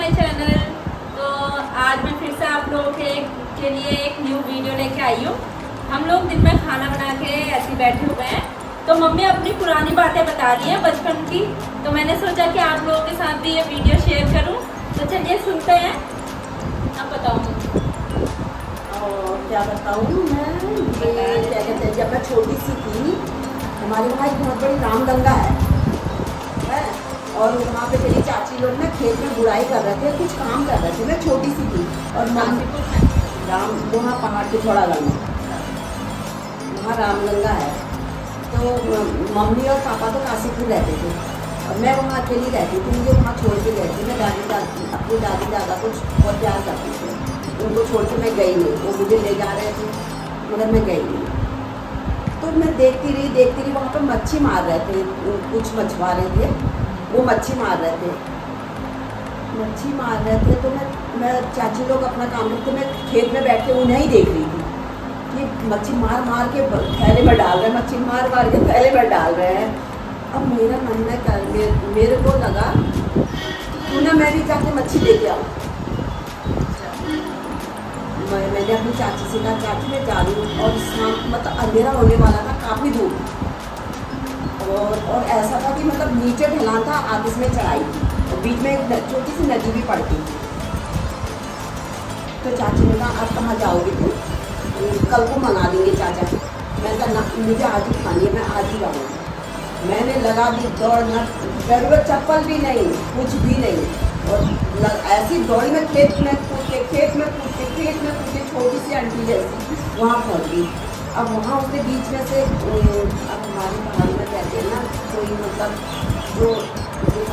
My channel. तो आज मैं फिर से आप लोगों के लिए एक न्यू वीडियो लेके आई हूँ। हम लोग दिन में खाना बना के ऐसे बैठे हुए हैं, तो मम्मी अपनी पुरानी बातें बता रही हैं बचपन की। तो मैंने सोचा कि आप लोगों के साथ भी ये वीडियो शेयर करूँ। तो चलिए सुनते हैं। आप बताओ। और क्या बताऊँ मैं, ये क्या कहते हैं, जब मैं छोटी सी थी हमारे वहाँ एक बहुत बड़ी रामगंगा है और वहाँ पे मेरी चाची लोग ना खेत में बुराई कर रहे थे, कुछ काम कर रहे थे। मैं छोटी सी थी और राम वहाँ पहाड़ के थोड़ा गंगा, वहाँ रामगंगा है। तो मम्मी और पापा तो काशीपुर रहते थे और मैं वहाँ अकेली रहती थी। मुझे वहाँ छोड़ के गए थे। मैं अपनी दादी दादा को बहुत प्यार करती थी, उनको छोड़ के मैं गई नहीं। वो मुझे ले जा रहे थे मगर मैं गई नहीं। तो मैं देखती रही। वहाँ पर मच्छी मार रहे थे, कुछ मछुआरे थे, वो मच्छी मार रहे थे। तो मैं चाची लोग अपना काम करते, मैं खेत में बैठ के उन्हें ही देख रही थी कि मच्छी मार के थैले में डाल रहे हैं, मच्छी मार के थैले में डाल रहे हैं। अब मेरा मन में मेरे को लगा क्यों ना मैं भी जाके मच्छी लेके आऊँ। मैंने अपनी चाची से कहा, चाची मैं जा रही हूँ। और शाम मतलब अंधेरा होने वाला था, काफ़ी दूर और ऐसा था कि मतलब नीचे ढलान था, आगे में चढ़ाई थी और बीच में एक छोटी सी नदी भी पड़ती थी। तो चाची ने कहा, आप कहाँ जाओगे तुम, कल को मंगा देंगे चाचा। मैं कहा ना, मुझे आज ही खानी है, मैं आज ही जाऊँगी। मैंने लगा दी दौड़ना, जरूरत चप्पल भी नहीं, कुछ भी नहीं, और ऐसी दौड़ी में खेत में कूद के छोटी सी आंटी जैसी वहाँ पहुँच गई। अब वहाँ उसके बीच में से अब हमारे पहाड़ी में कहते हैं ना, कोई मतलब जो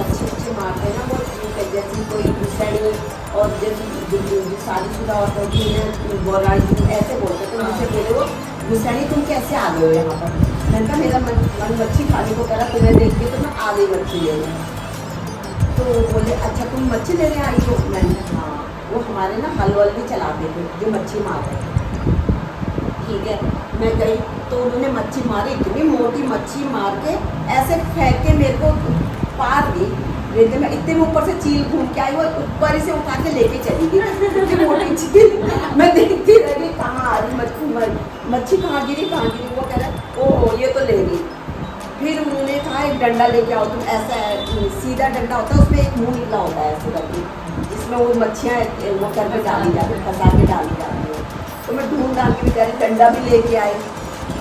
अच्छे मारते हैं ना, वो जैसे कोई घुसैनी और जैसे शादीशुदा औरतें होती हैं गौराई ऐसे बोलते हैं। तो मुझसे बोले वो, घुसैनी तुम कैसे आ गए हो यहाँ पर। मैंने कहा मेरा मन मच्छी खाने को करा, तुम्हें देख के तो मैं आ गई मच्छी लेने। तो बोले अच्छा तुम मच्छी लेने आई हो। मैंने कहा हाँ, वो हमारे ना हल भी चलाते थे जो मच्छी मार रहे थे। ठीक है, मैं गई तो उन्होंने मच्छी मारी, इतनी मोटी मच्छी मार के ऐसे फेंक के मेरे को पार दी रेते में। इतने में ऊपर से चील घूम के आई, वो ऊपर से उठा के लेके चली गई, इतनी मोटी चील। मैं देखती रही कहाँ आ रही मच्छी कहाँ गिरी। वो कह रहा ओहो ये तो ले गई। फिर उन्होंने कहा एक डंडा लेके आओ तुम, ऐसा सीधा डंडा होता है, उसमें एक मुँह निकला होता है ऐसे करके, जिसमें वो मच्छियाँ वो करके डाली जाती है, फंसा के डाली जाती है। तो मैं ढूंढ डाल के बेचारी डंडा भी लेके आई।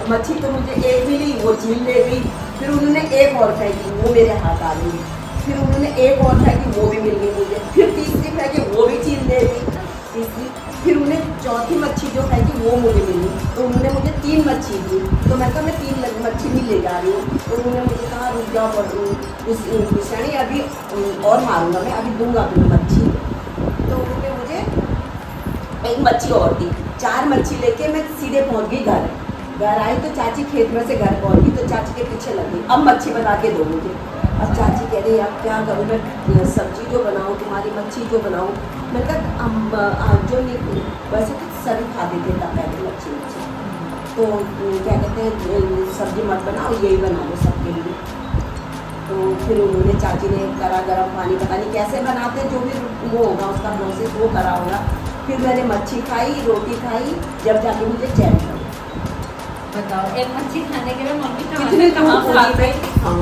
मच्छी तो मुझे एक मिली, वो चील ले गई। फिर उन्होंने एक और फेंकी, वो मेरे हाथ आ गई। फिर उन्होंने एक और फेंकी, वो भी मिल गई मुझे। फिर तीसरी फेंकी, वो भी चील ले गई तीसरी। फिर उन्हें चौथी मच्छी जो फेंकी वो मुझे मिली, तो उन्होंने मुझे 3 मच्छी दी। तो मैं कहा मैं 3 मच्छी नहीं ले जा रही हूँ। तो उन्होंने मुझे कहा रुक जाओ, घुसैनी अभी और मारूंगा मैं, अभी दूंगा तुम्हें मच्छी। तो उन्होंने मुझे एक मच्छी और दी। 4 मच्छी लेके मैं सीधे पहुंच गई घर आई तो चाची खेत में से घर पहुंच गई। तो चाची के पीछे लगी, अब मच्छी बना के दो मुझे। अब चाची कह रही अब क्या करूँ मैं, सब्जी जो बनाऊँ तुम्हारी, मच्छी जो बनाऊँ। मैं कहा जो नहीं, वैसे तो सभी खा देते तब पहले मच्छी तो क्या कहते हैं सब्जी मत बनाओ, यही बना लो सबके लिए। तो फिर उन्होंने चाची ने करा गर्म पानी, पता नहीं कैसे बनाते, जो भी वो होगा उसका प्रोसेस वो करा होगा। फिर मैंने मच्छी खाई, रोटी खाई, जब जाके मुझे चैन पड़ा। बताओ, एक मच्छी खाने के लिए मम्मी कितने कहाँ भाग गई। हाँ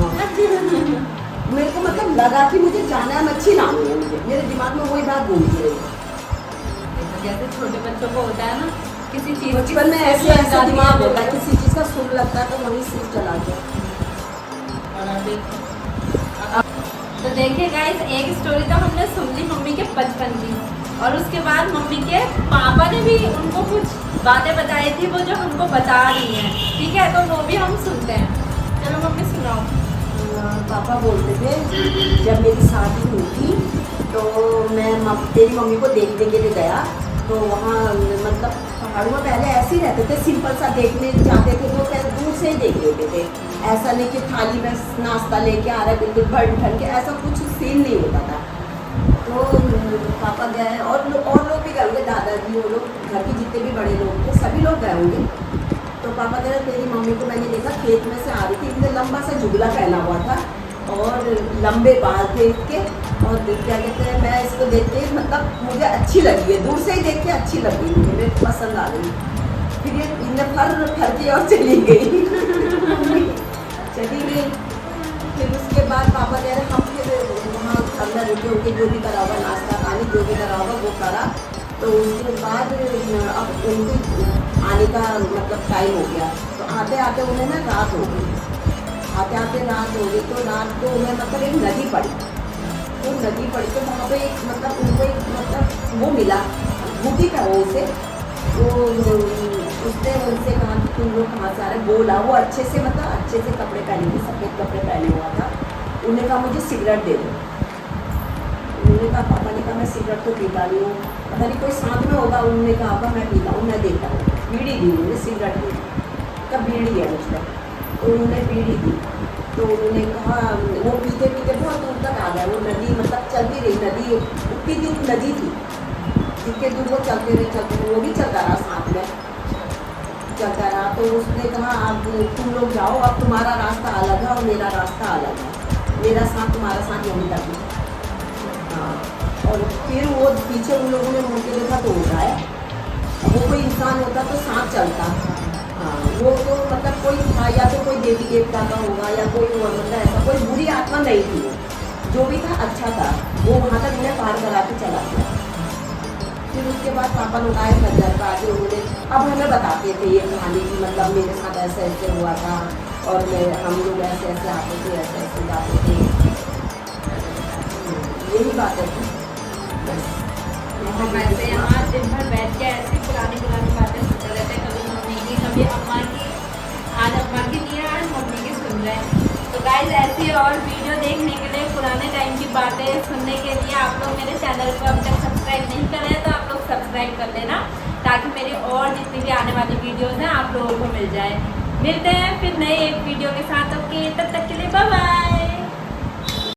मेरे को मतलब लगा कि मुझे जाना है, मच्छी लानी है मुझे। मेरे दिमाग में वही बात घूमती रही। जैसे छोटे बच्चों को होता है ना, किसी चीज़ बचपन में ऐसे दिमाग होता है, किसी चीज़ का सुन लगता है तो वहीं सिर चला गया। तो देखिए गाइस, एक स्टोरी तो हमने सुन ली मम्मी के बचपन की, और उसके बाद मम्मी के पापा ने भी उनको कुछ बातें बताई थी, वो जो हमको बता रही हैं। ठीक है, तो वो भी हम सुनते हैं। चलो मम्मी सुनाओ। पापा बोलते थे जब मेरी शादी हुई थी तो मैं तेरी मम्मी को देखने के लिए गया। तो वहाँ मतलब पहाड़ों में पहले ऐसे ही रहते थे, सिंपल सा देखने जाते थे तो क्या दूर से ही देख लेते थे। ऐसा नहीं कि थाली में नाश्ता लेके आ रहा है बिल्कुल भर ठन के, ऐसा कुछ सीन नहीं होता था। तो पापा गए और लोग भी गए होंगे, दादाजी, वो लोग घर के जितने भी बड़े लोग थे सभी लोग गए होंगे। तो पापा कह रहे तेरी मम्मी को मैंने देखा खेत में से आ रही थी, इतने लंबा सा झुगला पहना हुआ था और लंबे बाल थे इसके, और क्या कहते हैं, मैं इसको देख के मतलब मुझे अच्छी लगी है, दूर से ही देख के अच्छी लगी मुझे, मेरे को पसंद आ गई। फिर ये इन्हें फर की और चली गई चली गई। फिर उसके बाद पापा कह रहे हम फिर वहाँ अंदर रुके उनके जो भी करा होगा, नाश्ता पानी जो भी करा होगा वो करा। तो उसके बाद अब उनके आने का मतलब टाइम हो गया, तो आते आते उन्हें ना रात हो गई, आते आते रात हो गई। तो रात को उन्हें मतलब एक नदी पड़ी, तो नदी पड़ी तो वहाँ पे एक मतलब उनको एक मतलब वो मिला, बूटी का वो उसे, तो उसने उनसे कहा कि तुम लोग कहाँ से आ रहे, बोला वो अच्छे से मतलब अच्छे से कपड़े पहने थे, सफ़ेद कपड़े पहने हुआ था। उन्होंने कहा मुझे सिगरेट दे दो। उन्होंने कहा, पापा ने कहा मैं सिगरेट तो पीता नहीं हूँ, पता नहीं कोई साथ में होगा, उन्होंने कहा होगा मैं पीता हूँ, मैं देता हूँ। बीड़ी दी उन्होंने, सिगरेट दी, तब बीड़ी है मतलब, तो उन्होंने बीड़ी दी। तो उन्होंने कहा, वो पीते पीते बहुत दूर तक आ गए, वो नदी मतलब चलती रही, नदी उतनी दूर नदी थी, जितने दूर वो चलते रहे, वो भी चलता रहा साथ में, चलता रहा। तो उसने कहा अब तुम लोग जाओ, अब तुम्हारा रास्ता अलग है और मेरा रास्ता अलग है, मेरा साथ तुम्हारा साथ यहीं तक है। हाँ, और फिर वो पीछे उन लोगों ने मुड़ के देखा तो होता है, वो कोई इंसान होता तो साथ चलता। हाँ, वो तो मतलब कोई था, या तो कोई देवी देवता का होगा या कोई और, मतलब ऐसा कोई बुरी आत्मा नहीं थी, वो जो भी था अच्छा था, वो वहाँ तक उन्हें पार करा के चला गया। फिर उसके बाद पापा लोग आए घर पर आके, उन्होंने अब हमें बताते थे ये कहानी की, मतलब मेरे साथ ऐसे ऐसे हुआ था और हम लोग ऐसे ऐसे आते थे, ऐसे ऐसे जाते थे, यही बात है थी बस। वैसे यहाँ दिन भर बैठ के ऐसी पुरानी पुरानी बातें सुनते रहते हैं, कभी मम्मी की कभी अम्मा की, आज अम्मा की नहीं है, आज मम्मी की सुन रहे हैं। तो गाइस ऐसी और वीडियो देखने के लिए, पुराने टाइम की बातें सुनने के लिए आप लोग मेरे चैनल को अभी तक सब्सक्राइब नहीं करें तो आप लोग सब्सक्राइब कर लेना, ताकि मेरी और जितनी भी आने वाली वीडियोज़ हैं आप लोगों को मिल जाए। मिलते हैं फिर नए एक वीडियो के साथ, ओके तब तक के लिए बाय बाय।